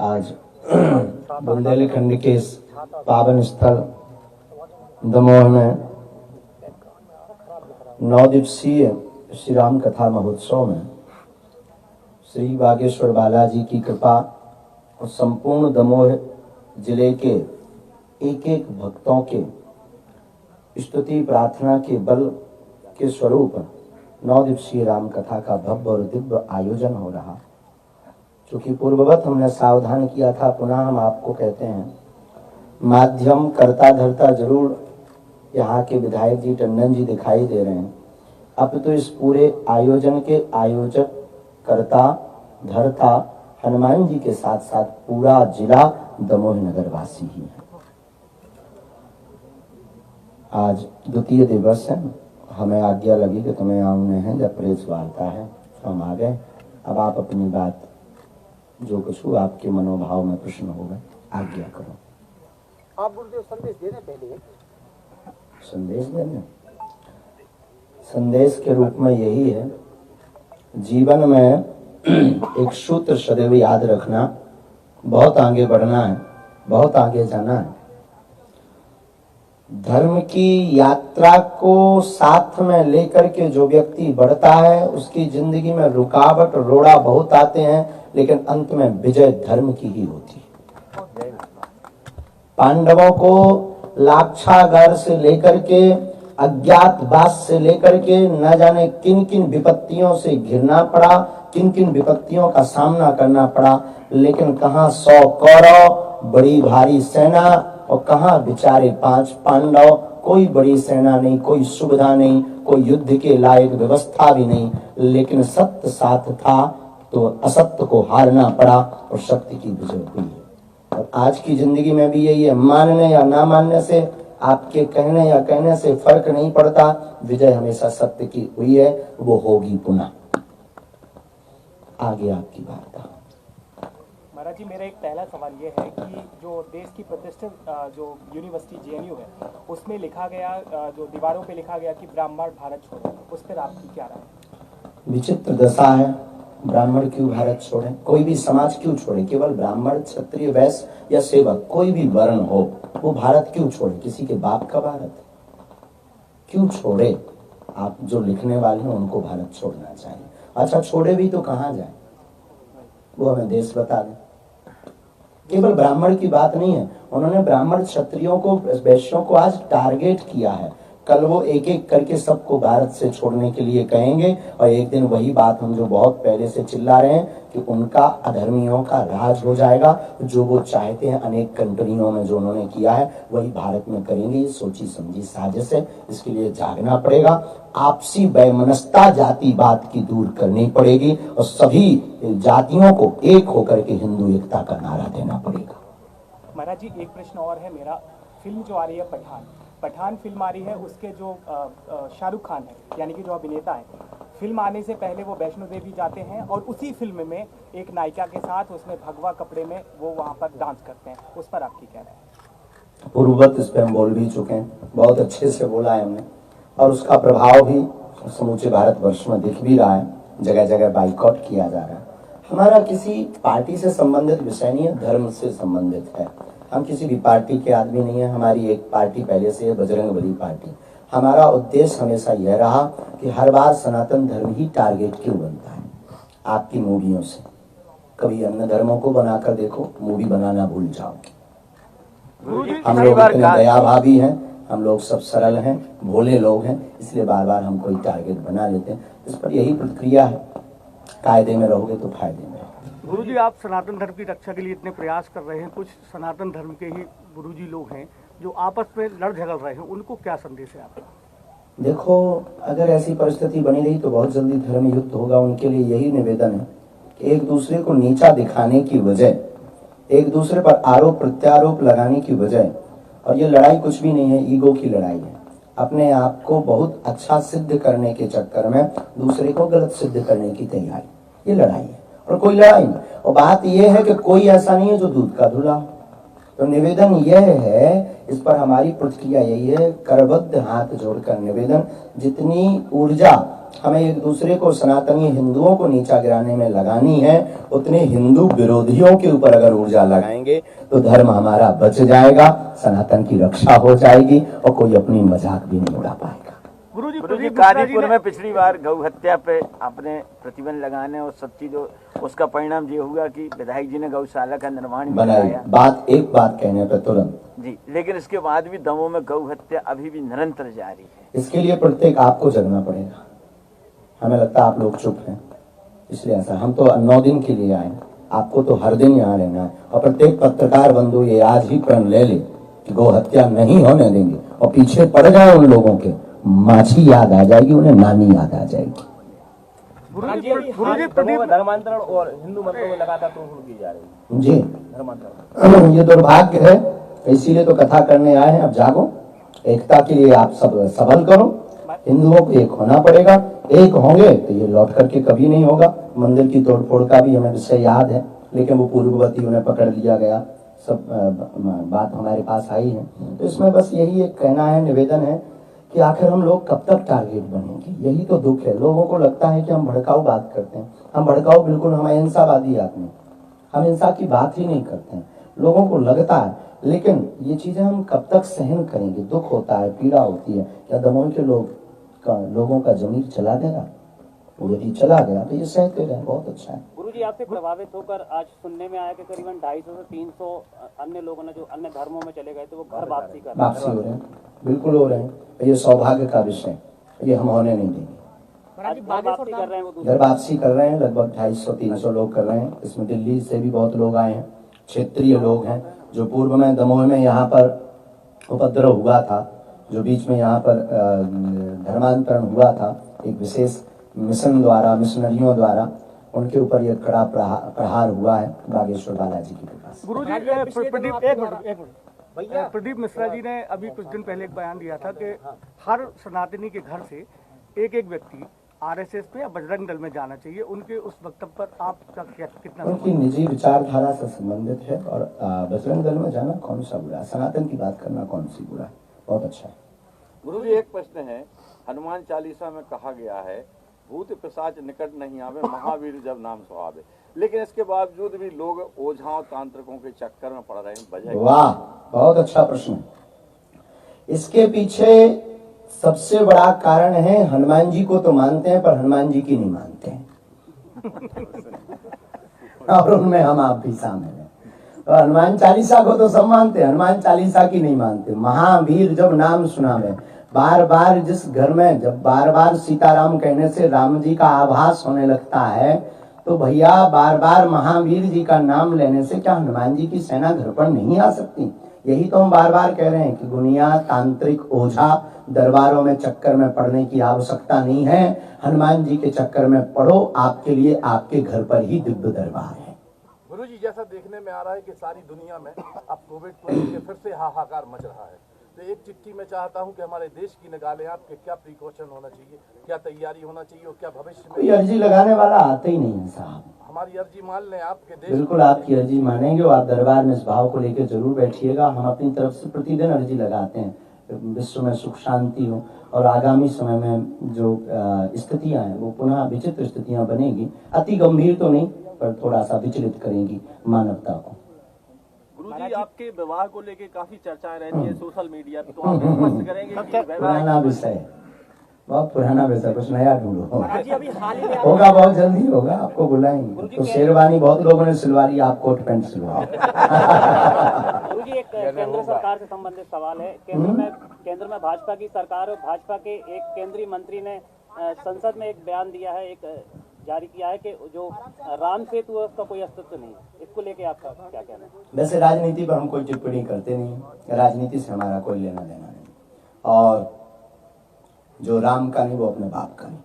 आज बुंदेलखंड के इस पावन स्थल दमोह में 9 दिवसीय श्री राम कथा महोत्सव में श्री बागेश्वर बालाजी की कृपा और संपूर्ण दमोह जिले के एक एक भक्तों के स्तुति प्रार्थना के बल के स्वरूप 9 दिवसीय राम कथा का भव्य और दिव्य आयोजन हो रहा। चूंकि पूर्ववत हमने सावधान किया था, पुनः हम आपको कहते हैं, माध्यम करता धरता जरूर यहाँ के विधायक जी टंडन जी दिखाई दे रहे हैं, अब तो इस पूरे आयोजन के आयोजक करता धरता हनुमान जी के साथ साथ पूरा जिला दमोह नगर वासी ही है। आज द्वितीय दिवस है, हमें आज्ञा लगी कि तुम्हें आने हैं, जब प्रेस वार्ता है तो हम आ गए। अब आप अपनी बात जो कुछ हो आपके मनोभाव में प्रश्न हो गए, आज्ञा करो। आप बोलते हो संदेश देने पहले संदेश देने, संदेश के रूप में यही है, जीवन में एक सूत्र सदैव याद रखना, बहुत आगे बढ़ना है, बहुत आगे जाना है। धर्म की यात्रा को साथ में लेकर के जो व्यक्ति बढ़ता है उसकी जिंदगी में रुकावट रोड़ा बहुत आते हैं, लेकिन अंत में विजय धर्म की ही होती है। पांडवों को लाक्षागार से लेकर के अज्ञातवास से लेकर के न जाने किन किन विपत्तियों से घिरना पड़ा, किन किन विपत्तियों का सामना करना पड़ा, लेकिन कहां 100 कौरव बड़ी भारी सेना और कहां बेचारे 5 पांडव, कोई बड़ी सेना नहीं, कोई सुविधा नहीं, कोई युद्ध के लायक व्यवस्था भी नहीं, लेकिन सत्य साथ था तो असत्य को हारना पड़ा और सत्य की विजय हुई। और आज की जिंदगी में भी यही है, मानने या ना मानने से, आपके कहने या कहने से फर्क नहीं पड़ता, विजय हमेशा सत्य की हुई है, वो होगी पुनः। आगे आपकी बात। महाराज जी, मेरा एक पहला सवाल ये है कि जो देश की प्रतिष्ठित जो यूनिवर्सिटी जेएनयू है उसमें लिखा गया, जो दीवारों पे लिखा गया कि ब्राह्मण भारत छोड़ो, उस पर आपकी क्या राय है? विचित्र दशा है, ब्राह्मण क्यों भारत छोड़े? कोई भी समाज क्यों छोड़े? केवल ब्राह्मण, क्षत्रिय, वैश्य या सेवक, कोई भी वर्ण हो, वो भारत क्यों छोड़े? किसी के बाप का भारत क्यों छोड़े? आप जो लिखने वाले हैं उनको भारत छोड़ना चाहिए। अच्छा, छोड़े भी तो कहाँ जाए, वो हमें देश बता दें। केवल ब्राह्मण की बात नहीं है, उन्होंने ब्राह्मण, क्षत्रियों को, वैश्यों को आज टारगेट किया है। कल वो एक एक करके सबको भारत से छोड़ने के लिए कहेंगे, और एक दिन वही बात हम जो बहुत पहले से चिल्ला रहे हैं कि उनका अधर्मियों का राज हो जाएगा। जो वो चाहते हैं अनेक कंट्रियों में जो उन्होंने किया है वही भारत में करेंगे। ये सोची समझी साजिश है, इसके लिए जागना पड़ेगा। आपसी वैमनस्यता, जातिवाद की दूर करनी पड़ेगी और सभी जातियों को एक होकर के हिंदू एकता का नारा देना पड़ेगा। महाराज जी, एक प्रश्न और है मेरा। फिल्म जो आ रही है पठान फिल्म आ रही है, उसके जो शाहरुख खान है यानी कि जो अभिनेता है, फिल्म आने से पहले वो वैष्णो देवी जाते हैं और उसी फिल्म में एक नायिका के साथ उसमें भगवा कपड़े में वो वहाँ पर डांस करते हैं, उस पर आपकी क्या राय है? पूर्ववत इस पर हम बोल भी चुके हैं, बहुत अच्छे से बोला है हमने, और उसका प्रभाव भी समूचे भारतवर्ष में दिख भी रहा है। जगह जगह बाइकआउट किया जा रहा है। हमारा किसी पार्टी से संबंधित विषय नहीं है, धर्म से संबंधित है। हम किसी भी पार्टी के आदमी नहीं है, हमारी एक पार्टी पहले से है, बजरंगबली पार्टी। हमारा उद्देश्य हमेशा यह रहा कि हर बार सनातन धर्म ही टारगेट क्यों बनता है आपकी मूवियों से। कभी अन्य धर्मों को बनाकर देखो, मूवी बनाना भूल जाओ। हम लोग इतने दयाभावी हैं, हम लोग सब सरल हैं, भोले लोग हैं, इसलिए बार बार हम कोई टारगेट बना लेते हैं। इस पर यही प्रतिक्रिया है, कायदे में रहोगे तो फायदे में। गुरुजी, आप सनातन धर्म की रक्षा के लिए इतने प्रयास कर रहे हैं, कुछ सनातन धर्म के ही गुरुजी लोग हैं जो आपस में लड़ झगड़ रहे हैं, उनको क्या संदेश है आपका? देखो, अगर ऐसी परिस्थिति बनी रही तो बहुत जल्दी धर्म युद्ध होगा। उनके लिए यही निवेदन है कि एक दूसरे को नीचा दिखाने की बजाय, एक दूसरे पर आरोप प्रत्यारोप लगाने की बजाय, और ये लड़ाई कुछ भी नहीं है, ईगो की लड़ाई है। अपने आप को बहुत अच्छा सिद्ध करने के चक्कर में दूसरे को गलत सिद्ध करने की तैयारी, ये लड़ाई है और कोई लड़ाई नहीं। और बात यह है कि कोई ऐसा नहीं है जो दूध का धुला हो। तो निवेदन यह है इस पर हमारी प्रतिक्रिया यही है, करबद्ध हाथ जोड़कर निवेदन, जितनी ऊर्जा हमें एक दूसरे को, सनातनी हिंदुओं को नीचा गिराने में लगानी है, उतने हिंदू विरोधियों के ऊपर अगर ऊर्जा लगाएंगे तो धर्म हमारा बच जाएगा, सनातन की रक्षा हो जाएगी और कोई अपनी मजाक भी नहीं उड़ा पाएगा। गुरुजी, कादीपुर में पिछली बार गौ हत्या पे आपने प्रतिबंध लगाने और सब चीजों, उसका परिणाम ये हुआ कि विधायक जी ने गौशाला का निर्माण भी कराया। एक बात कहने पर तुरंत जी, लेकिन इसके बाद भी दमोह में गौ हत्या अभी भी निरंतर जारी है। इसके लिए प्रत्येक आपको जगना पड़ेगा। हमें लगता है आप लोग चुप हैं, इसलिए ऐसा। हम तो 9 दिन के लिए आए, आपको तो हर दिन यहाँ रहना है। और प्रत्येक पत्रकार बंधु ये आज ही प्रण ले ले कि गौ हत्या नहीं होने देंगे, और पीछे पड़ जाए उन लोगों के, माछी याद आ जाएगी, उन्हें नानी याद आ जाएगी। धर्मांतरण और हिंदू मतों में लगातार तोड़फोड़ की जा रही है। जी, धर्मांतरण ये दुर्भाग्य है, इसीलिए तो कथा करने आए हैं। अब जागो, एकता के लिए आप सब सबल करो, हिंदुओं को एक होना पड़ेगा। एक होंगे तो ये लौट करके कभी नहीं होगा। मंदिर की तोड़फोड़ का भी हमें विषय याद है, लेकिन वो पूर्ववर्ती उन्हें पकड़ लिया गया, सब बात हमारे पास आई है। तो इसमें बस यही एक कहना है, निवेदन है कि आखिर हम लोग कब तक टारगेट बनेंगे। यही तो दुख है। लोगों को लगता है कि हम भड़काऊ बात करते हैं। हम भड़काऊ बिल्कुल, हम अहिंसावादी आदमी, हम हिंसा की बात ही नहीं करते हैं। लोगों को लगता है, लेकिन ये चीजें हम कब तक सहन करेंगे। दुख होता है, पीड़ा होती है। क्या दमोह के लोगों का जमीर चला देगा? यदि चला गया तो ये सहते रहे, बहुत अच्छा है। गुरुजी, आपसे प्रभावित होकर आज सुनने में आया कि करीबन 250 से 300 अन्य लोगों ने, जो अन्य धर्मों में चले गए थे, वो घर वापसी हो रहे हैं। बिल्कुल हो रहे हैं। ये सौभाग्य का विषय, ये हम होने नहीं देंगे। घर वापसी कर रहे हैं, लगभग 250-300 लोग कर रहे हैं। इसमें दिल्ली से भी बहुत लोग आए हैं, क्षेत्रीय लोग हैं। जो पूर्व में दमोह में यहाँ पर उपद्रव हुआ था, जो बीच में यहाँ पर धर्मांतरण हुआ था, एक विशेष मिशन द्वारा, मिशनरियों द्वारा, उनके ऊपर यह कड़ा प्रहार हुआ है बागेश्वर बालाजी की कृपा से। गुरुजी, प्रदीप मिश्रा जी ने अभी कुछ दिन पहले एक बयान दिया था कि हर सनातनी के घर से एक एक व्यक्ति आरएसएस पे या बजरंग दल में जाना चाहिए। उनके उस वक्तव्य पर आपका कितना? उनकी निजी विचारधारा से संबंधित है, और बजरंग दल में जाना कौन सा बुरा है? सनातन की बात करना कौन सी बुरा है? बहुत अच्छा है। गुरुजी, एक प्रश्न है। हनुमान चालीसा में कहा गया है, भूत पिशाच निकट नहीं आवे, महावीर जब नाम सुहावे। लेकिन इसके बावजूद भी लोग ओझाओं तांत्रिकों के चक्कर में पड़ रहे हैं, वजह? वाह, बहुत अच्छा प्रश्न। इसके पीछे सबसे बड़ा कारण है, हनुमान जी को तो मानते हैं पर हनुमान जी की नहीं मानते हैं। और उनमें हम आप भी शामिल हैं। तो हनुमान चालीसा को तो सब मानते हैं, हनुमान चालीसा की नहीं मानते। महावीर जब नाम सुनावे, बार बार जिस घर में जब बार बार सीताराम कहने से राम जी का आभास होने लगता है, तो भैया बार बार महावीर जी का नाम लेने से क्या हनुमान जी की सेना घर पर नहीं आ सकती? यही तो हम बार बार कह रहे हैं कि दुनिया तांत्रिक ओझा दरबारों में चक्कर में पड़ने की आवश्यकता नहीं है। हनुमान जी के चक्कर में पड़ो, आपके लिए आपके घर पर ही दिव्य दरबार है। गुरुजी, जैसा देखने में आ रहा है कि सारी दुनिया में अब कोविड को लेकर फिर से हाहाकार मच रहा है, तो एक चिट्ठी में चाहता हूं कि हमारे देश की निकालें आपके, क्या प्रिकॉशन होना चाहिए, क्या तैयारी होना चाहिए, और क्या भविष्य में? कोई अर्जी लगाने वाला आते ही नहीं है साहब। हमारी अर्जी मान लें आपके देश? बिल्कुल आपकी अर्जी मानेंगे, और आप दरबार में इस भाव को लेकर जरूर बैठिएगा। हम अपनी तरफ से प्रतिदिन अर्जी लगाते हैं, विश्व में सुख शांति हो, और आगामी समय में जो स्थितियां हैं वो पुनः विचित्र स्थितियां बनेगी। अति गंभीर तो नहीं, पर थोड़ा सा विचलित करेंगी मानवता को। गुरुजी, आपके विवाह को लेके काफी चर्चाएं रहती है सोशल मीडिया पे, तो आप स्पष्ट करेंगे कि पुराना विषय, बहुत पुराना विषय, कुछ नया ढूंढो। होगा, बहुत जल्दी होगा, आपको बुलाएंगे। तो शेरवानी बहुत लोगों ने सिलवाई, आप कोट पैंट सिलवाओ। गुरुजी, एक केंद्र सरकार से संबंधित सवाल है। केंद्र में भाजपा की सरकार और भाजपा के एक केंद्रीय मंत्री ने संसद में एक बयान दिया है, एक जारी किया है कि जो राम सेतु है उसका कोई अस्तित्व नहीं है। इसको लेके आपका क्या कहना है? वैसे राजनीति पर हम कोई टिप्पणी करते नहीं, राजनीति से हमारा कोई लेना देना नहीं, और जो राम का नहीं वो अपने बाप का नहीं।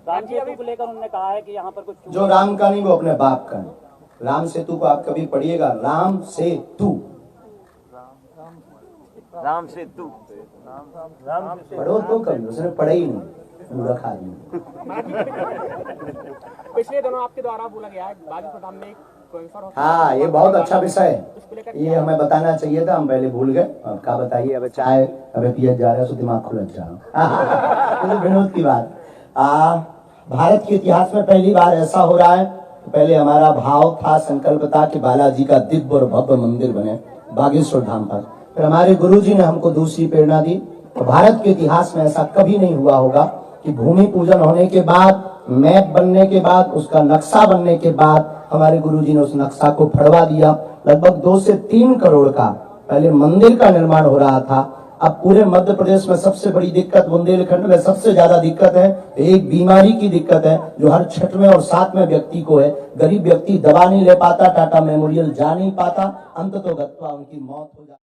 राम सेतु को लेकर उन्होंने कहा है कि यहाँ पर कुछ जो राम का नहीं वो अपने बाप का नहीं। राम सेतु को आप कभी पढ़िएगा, राम सेतु, राम सेतु पढ़ो तो कभी, उसने पढ़ा ही नहीं, मूर्ख आदमी। पिछले दिनों आपके द्वारा बोला गया है, बागी प्रधान में एक हाँ, ये बहुत अच्छा विषय है, ये हमें बताना चाहिए था, हम पहले भूल गए। अब क्या बताइए, अब चाय अबे पिया जा रहा है, तो दिमाग खुल जा रहा है। विनोद की बात, भारत के इतिहास में पहली बार ऐसा हो रहा है। पहले हमारा भाव था, संकल्प था कि बालाजी का दिव्य और भव्य मंदिर बने बागेश्वर धाम पर। फिर हमारे गुरुजी ने हमको दूसरी प्रेरणा दी। तो भारत के इतिहास में ऐसा कभी नहीं हुआ होगा कि भूमि पूजन होने के बाद, मैप बनने के बाद, उसका नक्शा बनने के बाद हमारे गुरुजी ने उस नक्शा को फड़वा दिया। लगभग 2 से 3 करोड़ का पहले मंदिर का निर्माण हो रहा था। अब पूरे मध्य प्रदेश में सबसे बड़ी दिक्कत, बुंदेलखंड में सबसे ज्यादा दिक्कत है, एक बीमारी की दिक्कत है जो हर 6वें और 7वें व्यक्ति को है। गरीब व्यक्ति दवा नहीं ले पाता, टाटा मेमोरियल जा नहीं पाता, अंततोगत्वा उनकी मौत हो जाती है।